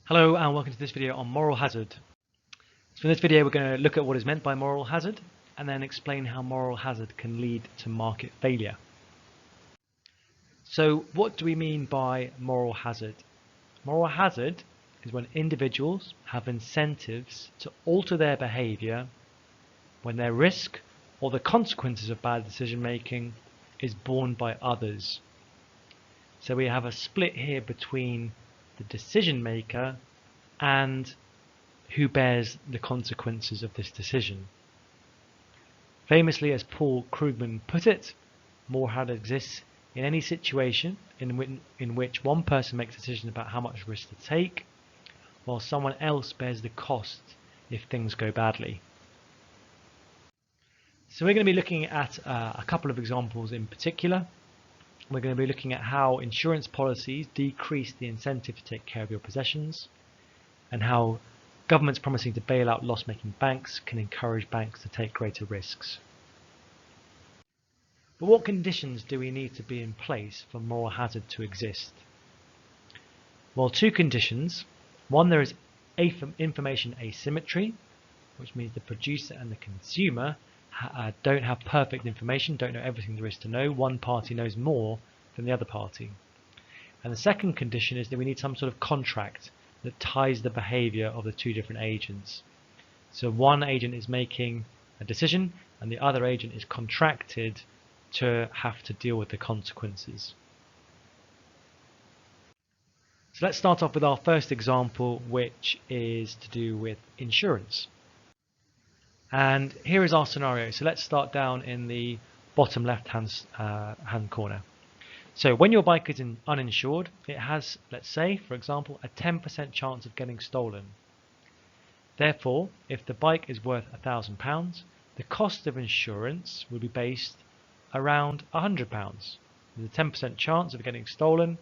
Hello and welcome to this video on moral hazard. So in this video we're going to look at what is meant by moral hazard and then explain how moral hazard can lead to market failure. So what do we mean by moral hazard? Moral hazard is when individuals have incentives to alter their behavior when their risk or the consequences of bad decision making is borne by others. So we have a split here between the decision maker and who bears the consequences of this decision. Famously, as Paul Krugman put it, moral hazard exists in any situation in which one person makes a decision about how much risk to take, while someone else bears the cost if things go badly. So we're going to be looking at a couple of examples in particular. We're going to be looking at how insurance policies decrease the incentive to take care of your possessions, and how governments promising to bail out loss-making banks can encourage banks to take greater risks. But what conditions do we need to be in place for moral hazard to exist? Well, two conditions. One, there is information asymmetry, which means the producer and the consumer don't have perfect information, don't know everything there is to know. One party knows more than the other party. And the second condition is that we need some sort of contract that ties the behavior of the two different agents. So one agent is making a decision and the other agent is contracted to have to deal with the consequences. So let's start off with our first example, which is to do with insurance. And here is our scenario. So let's start down in the bottom left hand corner. So when your bike is uninsured, it has, let's say, for example, a 10% chance of getting stolen. Therefore, if the bike is worth £1,000, the cost of insurance will be based around £100. There's a 10% chance of getting stolen,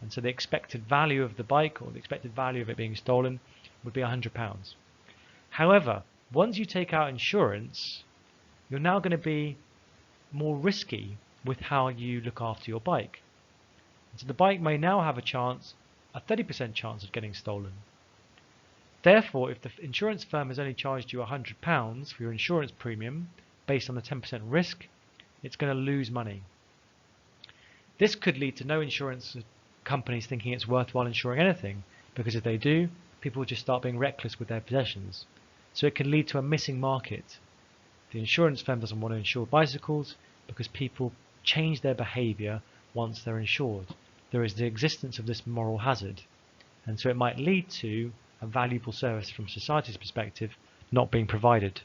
and so the expected value of the bike, or the expected value of it being stolen, would be £100. However, once you take out insurance, you're now going to be more risky with how you look after your bike. And so the bike may now have a 30% chance of getting stolen. Therefore, if the insurance firm has only charged you £100 for your insurance premium based on the 10% risk, it's going to lose money. This could lead to no insurance companies thinking it's worthwhile insuring anything, because if they do, people will just start being reckless with their possessions. So it can lead to a missing market. The insurance firm doesn't want to insure bicycles because people change their behavior once they're insured. There is the existence of this moral hazard, and so it might lead to a valuable service from society's perspective not being provided.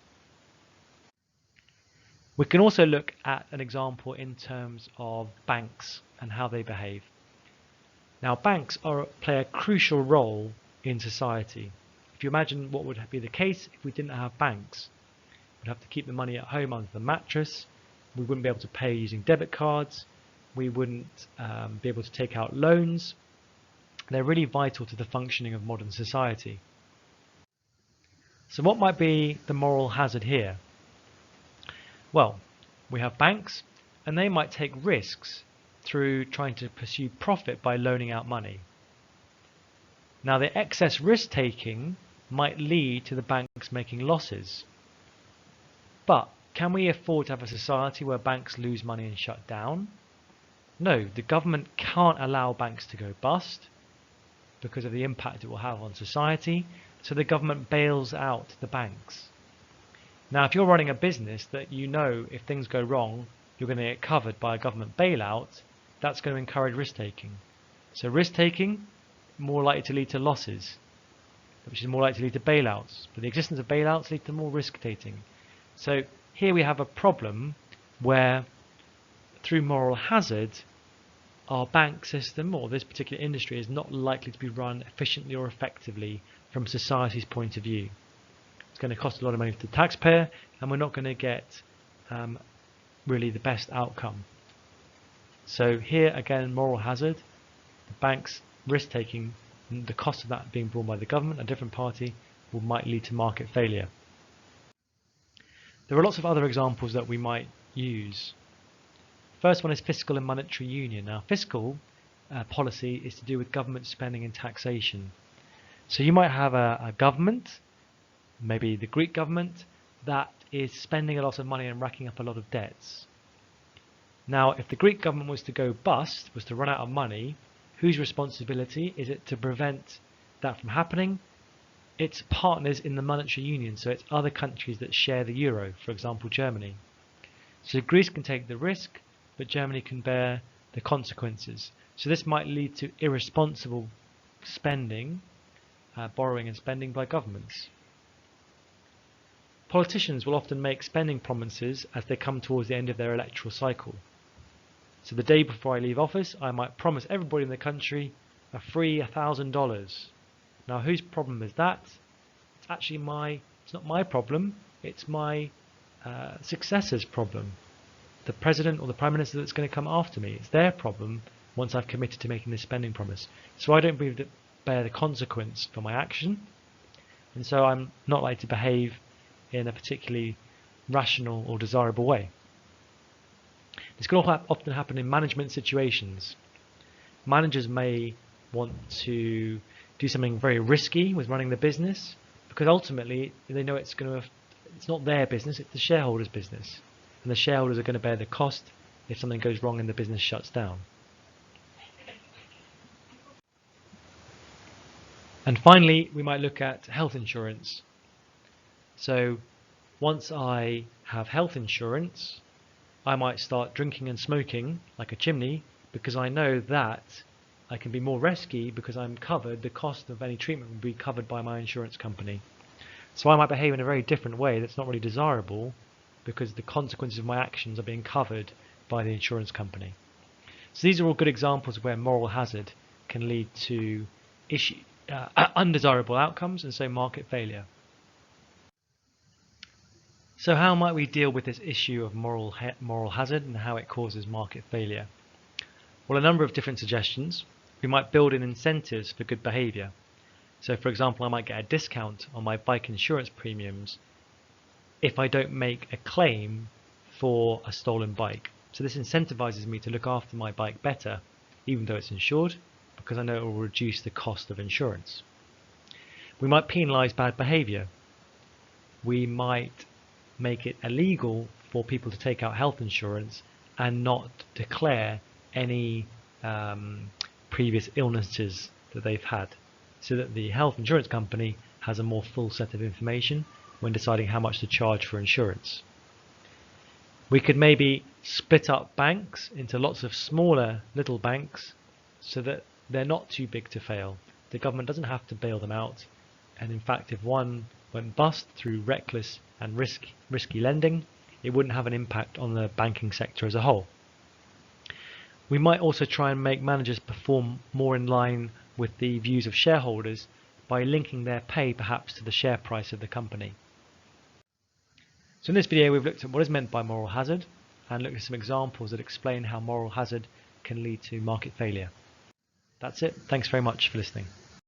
We can also look at an example in terms of banks and how they behave. Now, banks play a crucial role in society. If you imagine what would be the case if we didn't have banks, we'd have to keep the money at home under the mattress. We wouldn't be able to pay using debit cards. We wouldn't be able to take out loans. They're really vital to the functioning of modern society. So what might be the moral hazard here? Well, we have banks, and they might take risks through trying to pursue profit by loaning out money. Now, the excess risk taking might lead to the banks making losses. But can we afford to have a society where banks lose money and shut down? No, the government can't allow banks to go bust because of the impact it will have on society, so the government bails out the banks. Now, if you're running a business that you know if things go wrong, you're going to get covered by a government bailout, that's going to encourage risk taking. So risk taking, more likely to lead to losses, which is more likely to lead to bailouts. But the existence of bailouts leads to more risk taking. So here we have a problem where, through moral hazard, our bank system or this particular industry is not likely to be run efficiently or effectively from society's point of view. It's going to cost a lot of money to the taxpayer, and we're not going to get really the best outcome. So here again, moral hazard, the bank's risk taking, the cost of that being borne by the government, a different party, might lead to market failure. There are lots of other examples that we might use. First one is fiscal and monetary union. Now, fiscal policy is to do with government spending and taxation. So you might have a government, maybe the Greek government, that is spending a lot of money and racking up a lot of debts. Now, if the Greek government was to go bust, was to run out of money, whose responsibility is it to prevent that from happening? It's partners in the monetary union, so it's other countries that share the euro, for example, Germany. So Greece can take the risk, but Germany can bear the consequences. So this might lead to irresponsible spending, borrowing and spending by governments. Politicians will often make spending promises as they come towards the end of their electoral cycle. So the day before I leave office, I might promise everybody in the country a free $1,000. Now, whose problem is that? It's actually it's not my problem, it's my successor's problem. The president or the prime minister that's going to come after me. It's their problem once I've committed to making this spending promise. So I don't bear the consequence for my action, and so I'm not likely to behave in a particularly rational or desirable way. This can often happen in management situations. Managers may want to do something very risky with running the business because ultimately they know it's not their business, it's the shareholders' business, and the shareholders are going to bear the cost if something goes wrong and the business shuts down. And finally, we might look at health insurance. So once I have health insurance, I might start drinking and smoking like a chimney because I know that I can be more risky because I'm covered, the cost of any treatment will be covered by my insurance company. So I might behave in a very different way that's not really desirable because the consequences of my actions are being covered by the insurance company. So these are all good examples of where moral hazard can lead to undesirable outcomes and so market failure. So how might we deal with this issue of moral hazard and how it causes market failure? Well, a number of different suggestions. We might build in incentives for good behavior. So for example, I might get a discount on my bike insurance premiums if I don't make a claim for a stolen bike. So this incentivizes me to look after my bike better, even though it's insured, because I know it will reduce the cost of insurance. We might penalize bad behavior. We might make it illegal for people to take out health insurance and not declare any previous illnesses that they've had, so that the health insurance company has a more full set of information when deciding how much to charge for insurance. We could maybe split up banks into lots of smaller little banks so that they're not too big to fail. The government doesn't have to bail them out, and in fact if one went bust through reckless and risky lending, it wouldn't have an impact on the banking sector as a whole. We might also try and make managers perform more in line with the views of shareholders by linking their pay perhaps to the share price of the company. So in this video we've looked at what is meant by moral hazard and looked at some examples that explain how moral hazard can lead to market failure. That's it. Thanks very much for listening.